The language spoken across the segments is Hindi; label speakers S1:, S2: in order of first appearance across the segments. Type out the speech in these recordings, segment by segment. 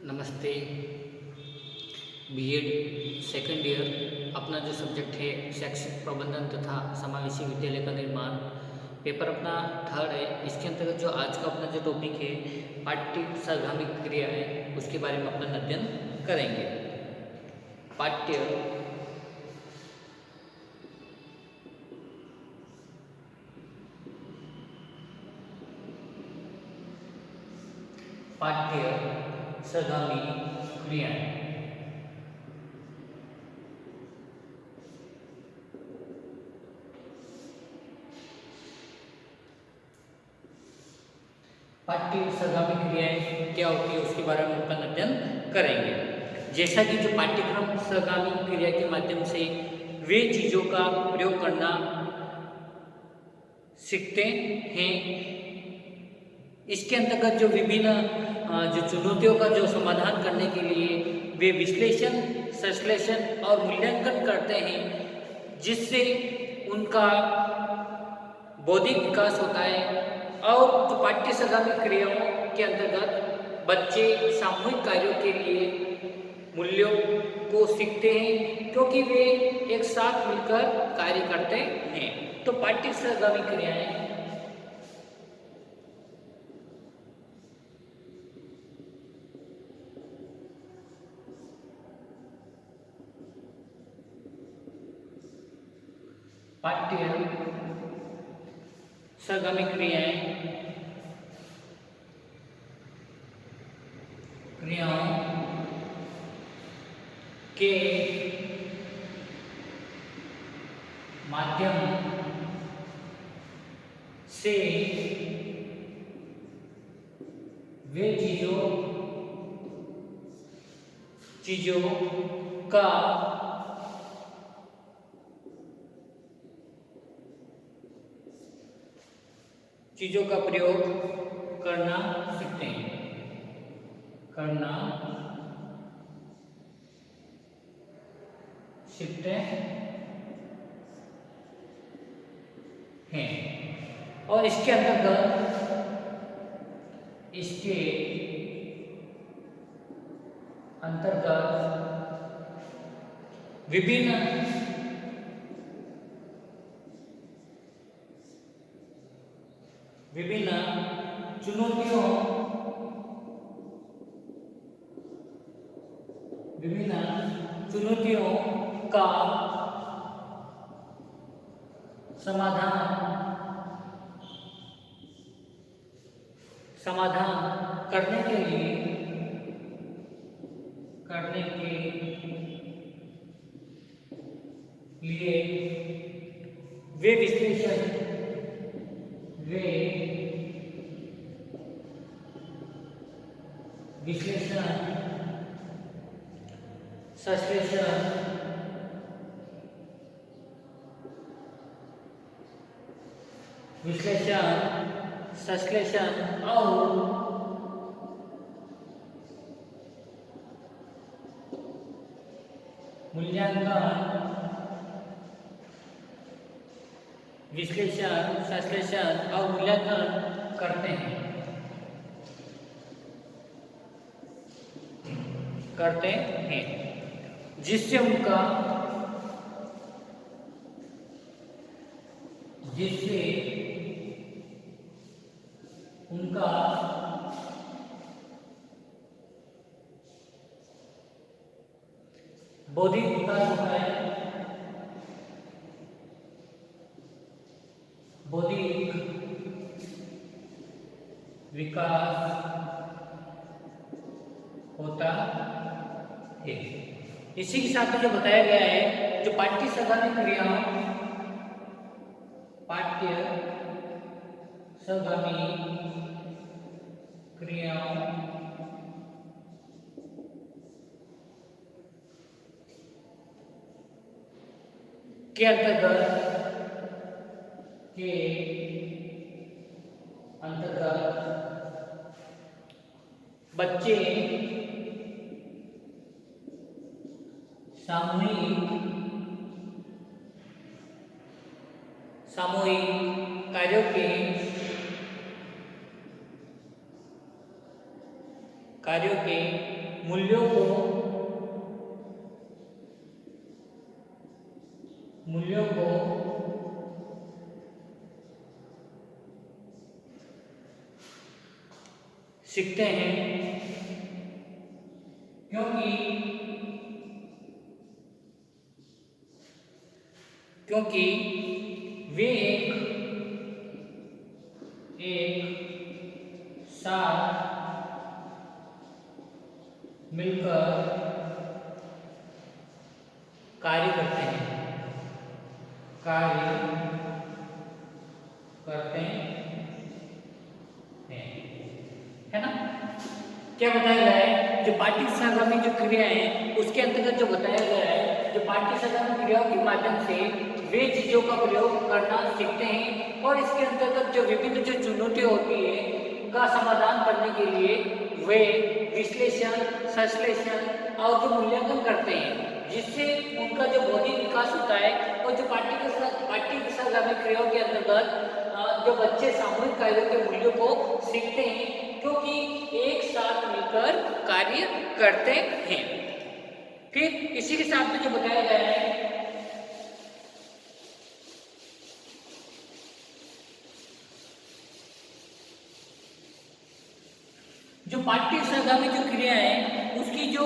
S1: नमस्ते। बीएड सेकंड ईयर अपना जो सब्जेक्ट है शैक्षिक प्रबंधन तथा समावेशी विद्यालय का निर्माण, पेपर अपना थर्ड है। इसके अंतर्गत जो आज का अपना जो टॉपिक है पाठ्य सरगामी क्रिया है, उसके बारे में अपन अध्ययन करेंगे। पाठ्य पाठ्य सरगामी क्रियाएं। पाठ्य सरगामी क्रियाएं क्या होती है उसके बारे में अपन अध्ययन करेंगे। जैसा कि जो पाठ्यक्रम सरगामी क्रिया के माध्यम से वे चीज़ों का प्रयोग करना सीखते हैं, इसके अंतर्गत जो विभिन्न जो चुनौतियों का जो समाधान करने के लिए वे विश्लेषण, संश्लेषण और मूल्यांकन करते हैं, जिससे उनका बौद्धिक विकास होता है। और जो पाठ्य सरगामी क्रियाओं के अंतर्गत बच्चे सामूहिक कार्यों के लिए मूल्यों को सीखते हैं, क्योंकि वे एक साथ मिलकर कार्य करते हैं। तो पाठ्य सरगामी क्रियाएं पाठ्य सरगामी क्रियाओं के माध्यम से वे चीजों का प्रयोग करना सीखते हैं। और इसके अंतर्गत विभिन्न चुनौतियों का समाधान करने के लिए वे विश्लेषण, संश्लेषण, और मूल्यांकन, करते हैं, जिससे उनका बौद्धिक विकास होता है। इसी के साथ में जो बताया गया है, जो पाठ्य सरगामी क्रियाओं के अंतर्गत बच्चे सामूहिक कार्यों के मूल्यों को सीखते हैं, क्योंकि वे एक साथ मिलकर कार्य करते हैं, है ना। क्या बताया गया है, जो पाठ्य सागामी जो क्रिया है उसके अंतर्गत जो बताया गया है, जो पाठ्य सागामी क्रियाओं के माध्यम से वे चीजों का प्रयोग करना सीखते हैं और इसके अंतर्गत जो विभिन्न जो चुनौतियां होती है का समाधान करने के लिए वे विश्लेषण, संश्लेषण और जो मूल्यांकन करते हैं, जिससे उनका जो बौद्धिक विकास होता है। और जो पाठ्य सागामी क्रियाओं के अंतर्गत जो बच्चे सामूहिक कार्यों के मूल्यों को सीखते हैं, क्योंकि एक साथ मिलकर कार्य करते हैं। फिर इसी के साथ में जो बताया गया है, जो पाठ्य सागामी जो क्रिया है उसकी जो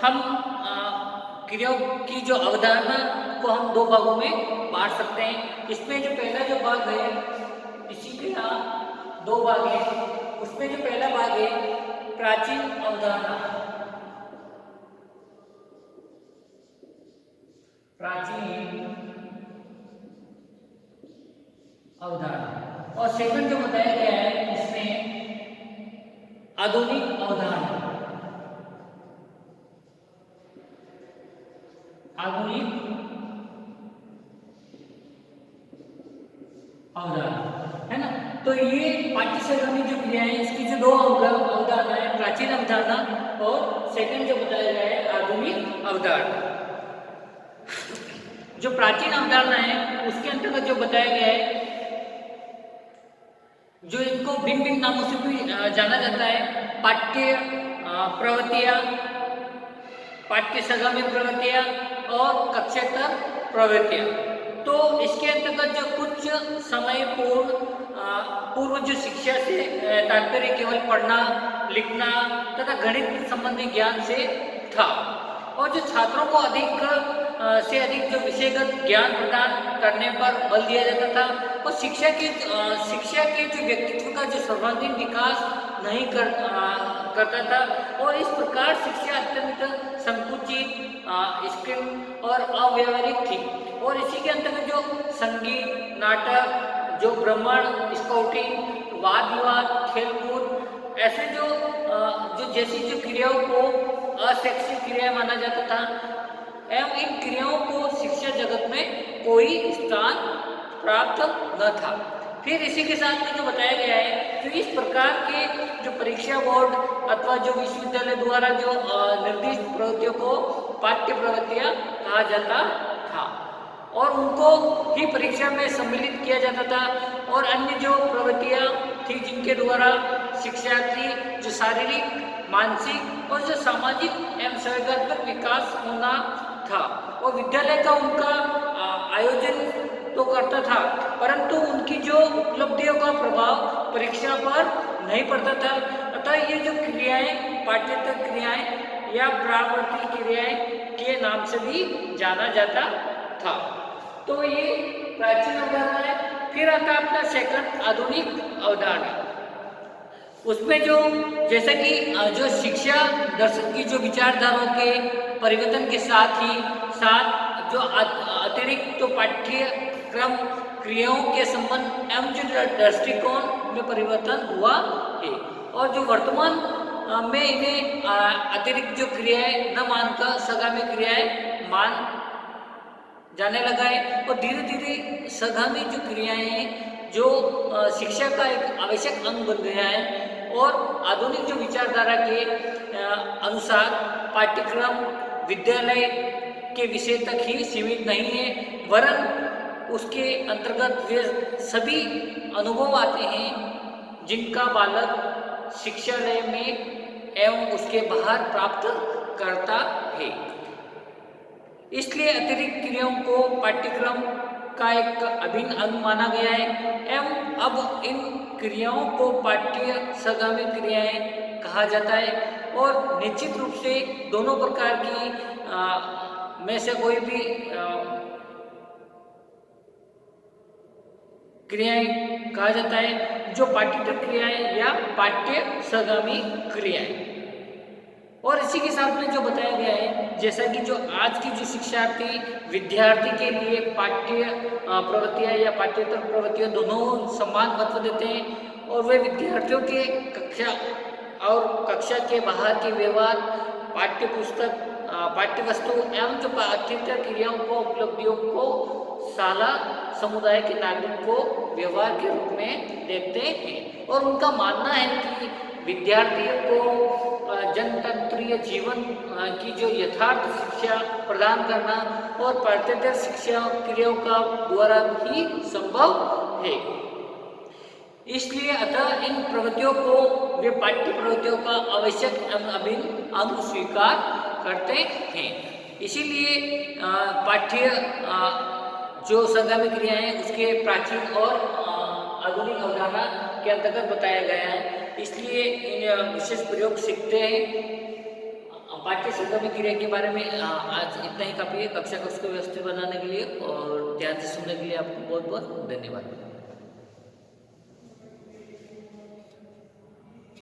S1: हम क्रियाओं की जो अवधारणा को हम दो भागों में बांट सकते हैं। इसमें जो पहला जो भाग है, इसी के यहाँ दो भाग है, उसमें जो पहला भाग है प्राचीन अवधारणा, और सेकंड जो बताया गया है इसमें आधुनिक अवधारणा, है ना। तो ये पाठ्य सागामी जो क्रिया है इसकी जो दो अवधारणा है, प्राचीन अवधारणा और सेकंड जो बताया गया है आधुनिक अवधारणा। जो प्राचीन अवधारणा है उसके अंतर्गत जो बताया गया है, जो इनको भिन्न भिन्न नामों से भी जाना जाता है, पाठ्य प्रवृत्तियां, पाठ्य सागामी प्रवृत्तियां और कक्षेतर प्रवृत्तियां। तो इसके अंतर्गत जो कुछ समय पूर्व जो शिक्षा से तात्पर्य केवल पढ़ना, लिखना तथा गणित संबंधी ज्ञान से था, और जो छात्रों को अधिक से अधिक जो विषयगत ज्ञान प्रदान करने पर बल दिया जाता था, और शिक्षा के जो व्यक्तित्व का जो सर्वांगीण विकास नहीं करता था, और इस प्रकार शिक्षा अत्यंत संकुचित, स्किल और अव्यावहारिक थी। और इसी के अंतर्गत जो संगीत, नाटक, जो भ्रमण, स्काउटिंग, वाद विवाद, खेलकूद, ऐसे जो जैसी जो क्रियाओं को अशैक्षिक क्रिया माना जाता था, एवं इन क्रियाओं को शिक्षा जगत में कोई स्थान प्राप्त न था। फिर इसी के साथ में जो बताया गया है, तो इस प्रकार के जो परीक्षा बोर्ड अथवा जो विश्वविद्यालय द्वारा जो निर्दिष्ट प्रवृत्तियों को पाठ्य प्रवृत्तियां कहा जाता था, और उनको ही परीक्षा में सम्मिलित किया जाता था। और अन्य जो प्रवृत्तियां थी जिनके द्वारा शिक्षार्थी जो शारीरिक, मानसिक और जो सामाजिक एवं संवेदनात्मक विकास होना था, और विद्यालय का उनका आयोजन तो करता था, परंतु उनकी जो उपलब्धियों का प्रभाव परीक्षा पर नहीं पड़ता था। अतः ये जो क्रियाएं पाठ्येतर क्रियाएं या प्रावर्तिक क्रियाएं के नाम से भी जाना जाता था। तो ये प्राचीन अवधारणा है। फिर आता है अपना सेकंड आधुनिक अवधारणा। उसमें जो जैसे कि जो शिक्षा दर्शन की जो विचारधाराओं के परिवर्तन के साथ ही साथ जो अतिरिक्त तो पाठ्यक्रम क्रियाओं के संबंध एवं जो दृष्टिकोण में परिवर्तन हुआ है, और जो वर्तमान में इन्हें अतिरिक्त जो क्रियाएं न मानकर सगामी क्रियाएं मान जाने लगा है, और धीरे धीरे सगामी जो क्रियाएं हैं जो शिक्षा का एक आवश्यक अंग बन गया है, और आधुनिक जो विचारधारा के अनुसार पाठ्यक्रम विद्यालय के विषय तक ही सीमित नहीं है, वरन उसके अंतर्गत वे सभी अनुभव आते हैं जिनका बालक शिक्षालय में एवं उसके बाहर प्राप्त करता है। इसलिए अतिरिक्त क्रियाओं को पाठ्यक्रम का एक अभिन्न अंग माना गया है एवं अब इन क्रियाओं को पाठ्य सगामी क्रियाएं कहा जाता है। और निश्चित रूप से दोनों प्रकार की में से कोई भी क्रियाएं कहा जाता है, जो पाठ्येतर क्रियाएं या पाठ्य सगामी क्रियाएं। और इसी के साथ में जो बताया गया है, जैसा कि जो आज की जो शिक्षार्थी विद्यार्थी के लिए पाठ्य प्रवृत्तियां या पाठ्येतर प्रवृत्तियां दोनों समान महत्व देते हैं और वे विद्यार्थियों के कक्षा और कक्षा के बाहर के व्यवहार, पाठ्य पुस्तक, पाठ्य वस्तु एवं जो पाठ्येतर क्रियाओं को उपलब्धियों को शाला समुदाय के नागरिक को व्यवहार के रूप में देखते हैं। और उनका मानना है कि विद्यार्थियों को जनतंत्रीय जीवन की जो यथार्थ शिक्षा प्रदान करना और पाठ्येतर शिक्षा क्रियाओं का द्वारा ही संभव है। इसलिए अतः इन प्रवृत्तियों को वे पाठ्य प्रवृत्तियों का आवश्यक एवं अभिन्न अंग स्वीकार करते हैं। इसीलिए पाठ्य जो संगामी क्रियाएं हैं उसके प्राचीन और आधुनिक अवधारणा के अंतर्गत बताया गया है। इसलिए इन विशेष प्रयोग सीखते हैं। पाठ्य संगामी क्रिया के बारे में आज इतना ही काफ़ी है कक्षा को व्यवस्थित बनाने के लिए। और ध्यान से सुनने के लिए आपको बहुत बहुत धन्यवाद।